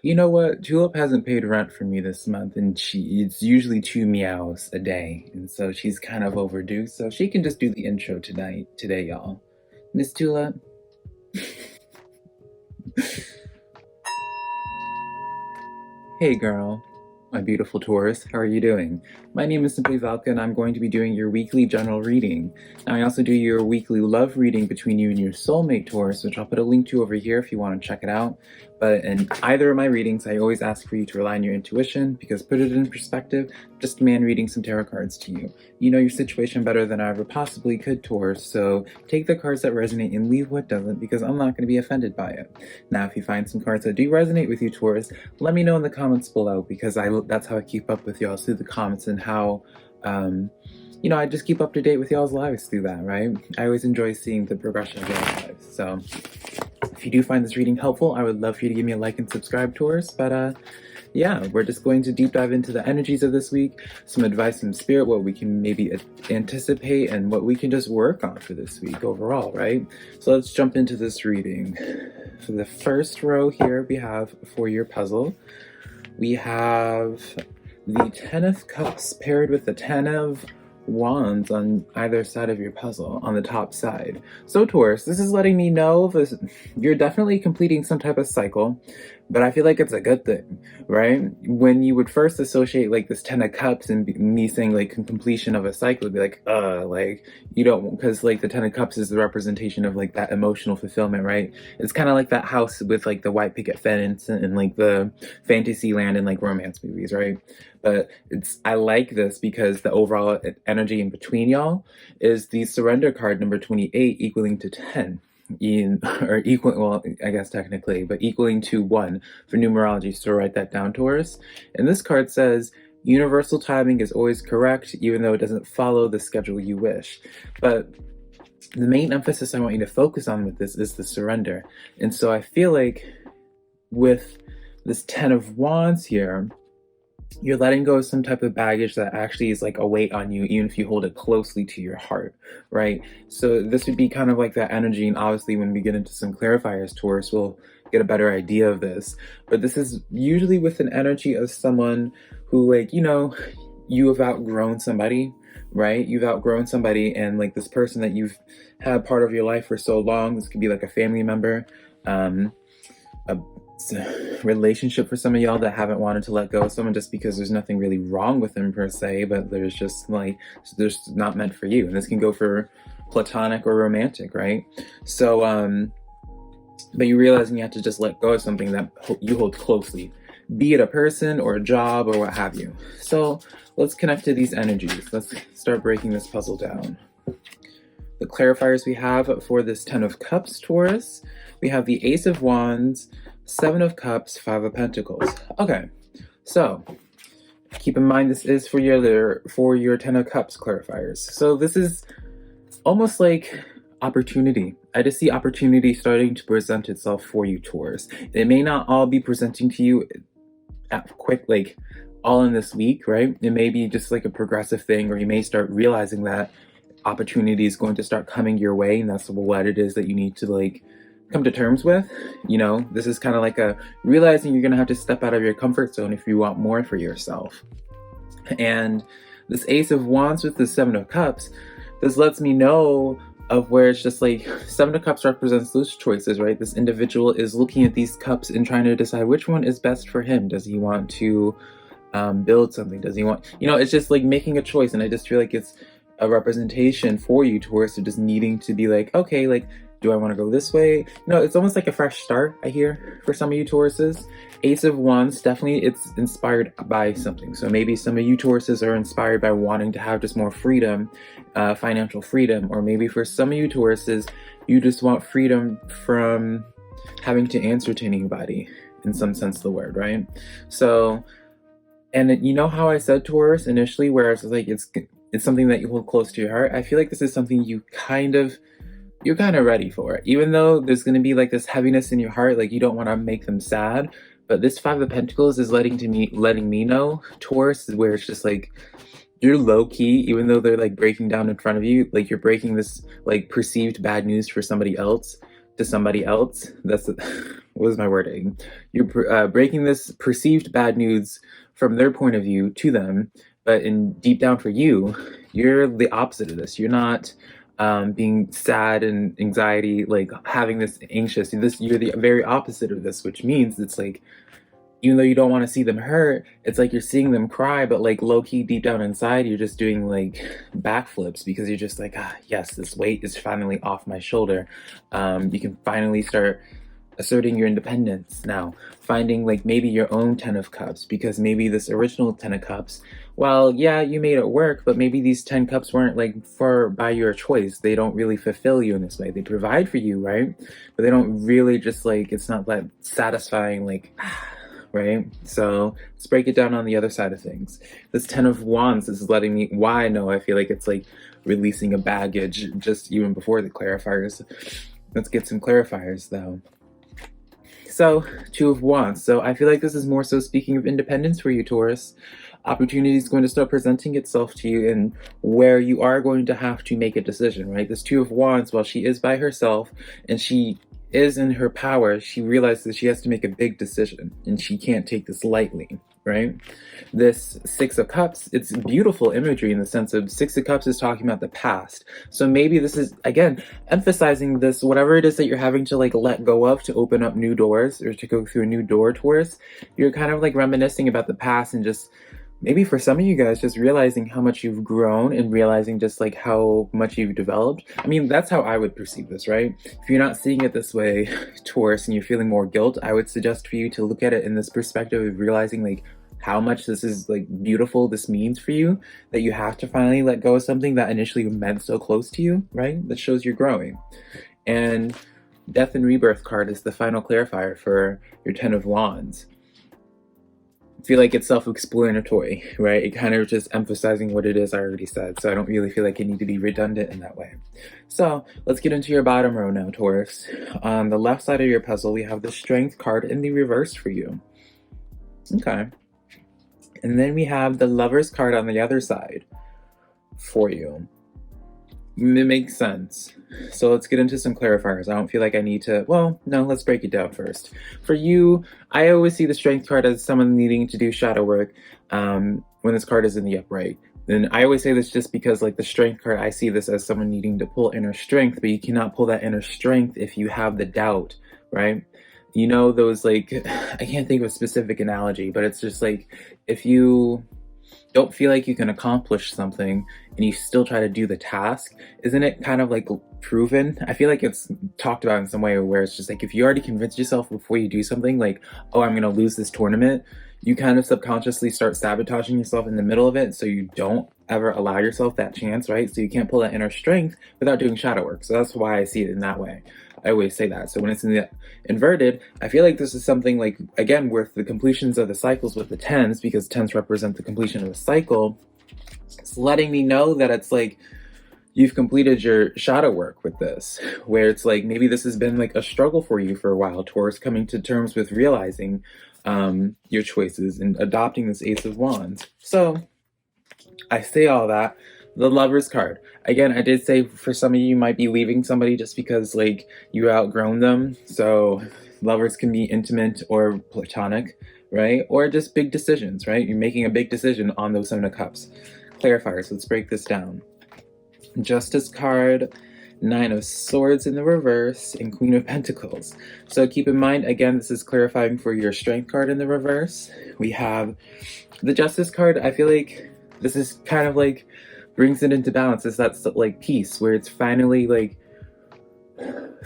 You know what? Julep hasn't paid rent for me this month, and it's usually 2 meows a day, and so she's kind of overdue. So she can just do the intro today, y'all. Miss Julep. Hey, girl. My beautiful Taurus, how are you doing? My name is SimplyVelca, and I'm going to be doing your weekly general reading. Now, I also do your weekly love reading between you and your soulmate, Taurus, which I'll put a link to over here if you want to check it out. But in either of my readings, I always ask for you to rely on your intuition, because put it in perspective, just a man reading some tarot cards to you. You know your situation better than I ever possibly could, Taurus, so take the cards that resonate and leave what doesn't, because I'm not going to be offended by it. Now, if you find some cards that do resonate with you, Taurus, let me know in the comments below, because that's how I keep up with y'all, through the comments, and how I just keep up to date with y'all's lives through that, right? I always enjoy seeing the progression of y'all's lives. So if you do find this reading helpful, I would love for you to give me a like and subscribe, Taurus. But yeah, we're just going to deep dive into the energies of this week, some advice from spirit, what we can maybe anticipate, and what we can just work on for this week overall, right? So let's jump into this reading. For the first row here, we have for your puzzle, we have the Ten of Cups paired with the Ten of Wands on either side of your puzzle, on the top side. So Taurus, this is letting me know that you're definitely completing some type of cycle, but I feel like it's a good thing, right? When you would first associate like this Ten of Cups and me saying like completion of a cycle, would be like you don't, because like the Ten of Cups is the representation of like that emotional fulfillment, right? It's kind of like that house with like the white picket fence and like the fantasy land and like romance movies, right? But I like this because the overall energy in between y'all is the surrender card number 28 equaling to 10. Well, I guess technically, but equaling to 1 for numerology, so write that down, Taurus. And this card says, universal timing is always correct, even though it doesn't follow the schedule you wish. But the main emphasis I want you to focus on with this is the surrender. And so I feel like with this 10 of Wands here, you're letting go of some type of baggage that actually is like a weight on you, even if you hold it closely to your heart, right? So this would be kind of like that energy, and obviously when we get into some clarifiers, Taurus, we'll get a better idea of this. But this is usually with an energy of someone who, like, you have outgrown somebody, right? You've outgrown somebody, and like this person that you've had part of your life for so long, this could be like a family member, a relationship for some of y'all that haven't wanted to let go of someone just because there's nothing really wrong with them per se, but there's just like, there's not meant for you. And this can go for platonic or romantic, right? So but you realizing you have to just let go of something that you hold closely, be it a person or a job or what have you. So let's connect to these energies. Let's start breaking this puzzle down. The clarifiers we have for this 10 of Cups, Taurus, we have the Ace of Wands, 7 of Cups, 5 of Pentacles. Okay, so keep in mind this is for your 10 of Cups clarifiers. So this is almost like opportunity. I just see opportunity starting to present itself for you, Taurus. It may not all be presenting to you like all in this week, right? It may be just like a progressive thing, or you may start realizing that opportunity is going to start coming your way, and that's what it is that you need to like come to terms with. This is kind of like a realizing you're gonna have to step out of your comfort zone if you want more for yourself. And this Ace of Wands with the 7 of Cups, this lets me know of where it's just like 7 of Cups represents those choices, right? This individual is looking at these cups and trying to decide which one is best for him. Does he want to build something? Does he want, it's just like making a choice. And I just feel like it's a representation for you, Taurus, of just needing to be like, okay, like, do I want to go this way? It's almost like a fresh start, I hear, for some of you Tauruses. Ace of Wands, definitely it's inspired by something. So maybe some of you Tauruses are inspired by wanting to have just more freedom, financial freedom. Or maybe for some of you Tauruses, you just want freedom from having to answer to anybody, in some sense of the word, right? So, and you know how I said Taurus initially, where it's like it's something that you hold close to your heart? I feel like this is something you're kind of ready for it, even though there's going to be like this heaviness in your heart, like you don't want to make them sad. But this 5 of Pentacles is letting me know, Taurus, is where it's just like you're low key, even though they're like breaking down in front of you, like you're breaking this like perceived bad news for somebody else to somebody else. That's what was my wording? You're breaking this perceived bad news from their point of view to them, but in deep down for you, you're the opposite of this. You're not being sad and anxiety, like having this anxious. You're the very opposite of this, which means it's like, even though you don't want to see them hurt, it's like you're seeing them cry, but like low key deep down inside, you're just doing like backflips because you're just like, yes, this weight is finally off my shoulder. You can finally start asserting your independence now, finding like maybe your own 10 of cups, because maybe this original 10 of cups, well, yeah, you made it work, but maybe these 10 cups weren't like by your choice. They don't really fulfill you in this way. They provide for you, right? But they don't really just like, it's not that satisfying, like, right? So let's break it down on the other side of things. This 10 of Wands is letting me, why I know I feel like it's like releasing a baggage just even before the clarifiers. Let's get some clarifiers though. So, 2 of Wands. So I feel like this is more so speaking of independence for you, Taurus. Opportunity is going to start presenting itself to you, and where you are going to have to make a decision, right? This 2 of Wands, while she is by herself and she is in her power, she realizes she has to make a big decision and she can't take this lightly, right? This 6 of Cups, it's beautiful imagery in the sense of 6 of Cups is talking about the past. So maybe this is, again, emphasizing this, whatever it is that you're having to like let go of to open up new doors or to go through a new door towards, you're kind of like reminiscing about the past and just maybe for some of you guys, just realizing how much you've grown and realizing just like how much you've developed. I mean, that's how I would perceive this, right? If you're not seeing it this way, Taurus, and you're feeling more guilt, I would suggest for you to look at it in this perspective of realizing like how much this is like beautiful this means for you, that you have to finally let go of something that initially meant so close to you, right? That shows you're growing. And Death and Rebirth card is the final clarifier for your 10 of Wands. I feel like it's self-explanatory, right? It kind of just emphasizing what it is I already said, so I don't really feel like I need to be redundant in that way. So let's get into your bottom row now, Taurus. On the left side of your puzzle, we have the Strength card in the reverse for you. Okay. And then we have the Lovers card on the other side for you. It makes sense. So let's get into some clarifiers. I don't feel like I need to, well, no, let's break it down first. For you, I always see the Strength card as someone needing to do shadow work when this card is in the upright. And I always say this just because like the Strength card, I see this as someone needing to pull inner strength, but you cannot pull that inner strength if you have the doubt, right? You know, those like, I can't think of a specific analogy, but it's just like, if you don't feel like you can accomplish something and you still try to do the task, isn't it kind of like proven? I feel like it's talked about in some way where it's just like, if you already convince yourself before you do something like, oh, I'm gonna lose this tournament, you kind of subconsciously start sabotaging yourself in the middle of it, so you don't ever allow yourself that chance, right? So you can't pull that inner strength without doing shadow work. So that's why I see it in that way. I always say that. So when it's in the inverted, I feel like this is something like, again, with the completions of the cycles with the 10s, because 10s represent the completion of a cycle, it's letting me know that it's like, you've completed your shadow work with this, where it's like, maybe this has been like a struggle for you for a while, Taurus, coming to terms with realizing your choices and adopting this Ace of Wands. So I say all that. The Lovers card. Again, I did say for some of you might be leaving somebody just because like you outgrown them. So lovers can be intimate or platonic, right? Or just big decisions, right? You're making a big decision on those 7 of Cups. Clarifiers, let's break this down. Justice card, 9 of Swords in the reverse, and Queen of Pentacles. So keep in mind, again, this is clarifying for your Strength card in the reverse. We have the Justice card. I feel like this is kind of like brings it into balance. Is that like peace, where it's finally like,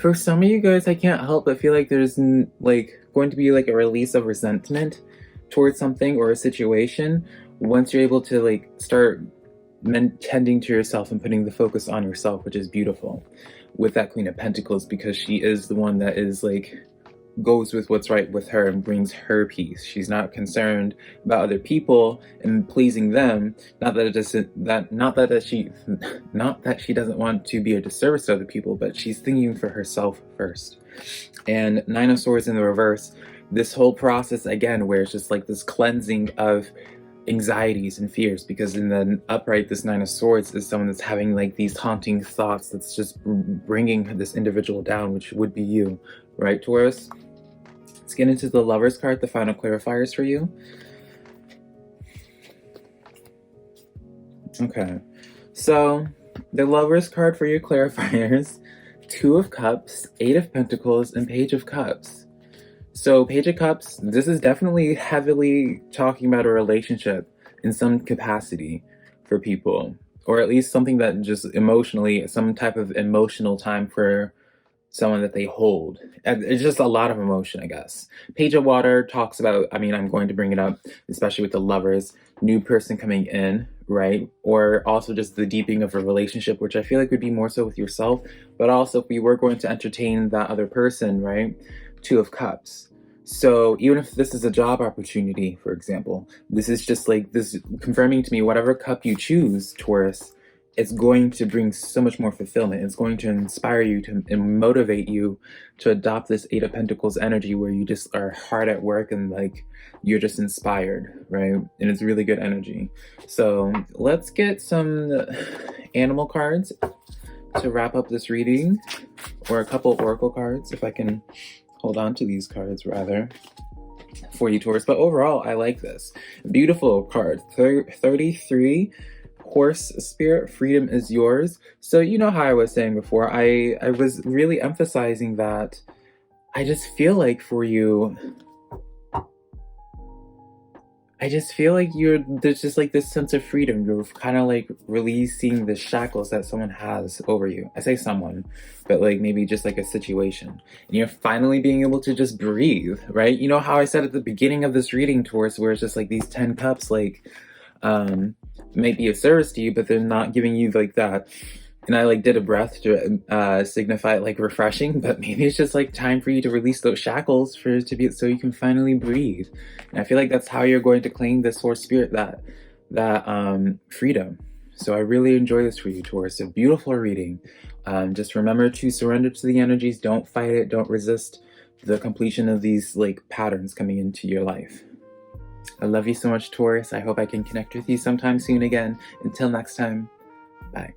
for some of you guys, I can't help but feel like there's like going to be like a release of resentment towards something or a situation once you're able to like start tending to yourself and putting the focus on yourself, which is beautiful with that Queen of Pentacles, because she is the one that is like goes with what's right with her and brings her peace. She's not concerned about other people and pleasing them. Not that she doesn't want to be a disservice to other people, but she's thinking for herself first. And 9 of Swords in the reverse, this whole process again, where it's just like this cleansing of anxieties and fears, because in the upright, this 9 of Swords is someone that's having like these haunting thoughts that's just bringing this individual down, which would be you, right, Taurus? Let's get into the Lovers card, the final clarifiers for you. Okay, so the Lovers card for your clarifiers, Two of Cups, Eight of Pentacles, and Page of Cups. So Page of Cups, this is definitely heavily talking about a relationship in some capacity for people, or at least something that just emotionally, some type of emotional time for someone that they hold. And it's just a lot of emotion, I guess. Page of Water talks about, I mean, I'm going to bring it up, especially with the Lovers, new person coming in, right? Or also just the deepening of a relationship, which I feel like would be more so with yourself, but also if we were going to entertain that other person, right? Two of Cups. So even if this is a job opportunity, for example, this is just like this confirming to me, whatever cup you choose, Taurus, it's going to bring so much more fulfillment. It's going to inspire you to and motivate you to adopt this Eight of Pentacles energy where you just are hard at work and like you're just inspired, right? And it's really good energy. So let's get some animal cards to wrap up this reading, or a couple oracle cards if I can hold on to these cards rather for you, Taurus. But overall, I like this. Beautiful card. 33. Horse spirit, freedom is yours. So you know how I was saying before, I was really emphasizing that I just feel like for you, I just feel like there's just like this sense of freedom. You're kind of like releasing the shackles that someone has over you. I say someone, but like maybe just like a situation. And you're finally being able to just breathe, right? You know how I said at the beginning of this reading, Taurus, where it's just like these 10 cups, like, might be of service to you, but they're not giving you like that. And I like did a breath to signify like refreshing, but maybe it's just like time for you to release those shackles for it to be so you can finally breathe. And I feel like that's how you're going to claim this horse spirit, that freedom. So I really enjoy this for you, Taurus. A beautiful reading. Just remember to surrender to the energies. Don't fight it. Don't resist the completion of these like patterns coming into your life. I love you so much, Taurus. I hope I can connect with you sometime soon again. Until next time, bye.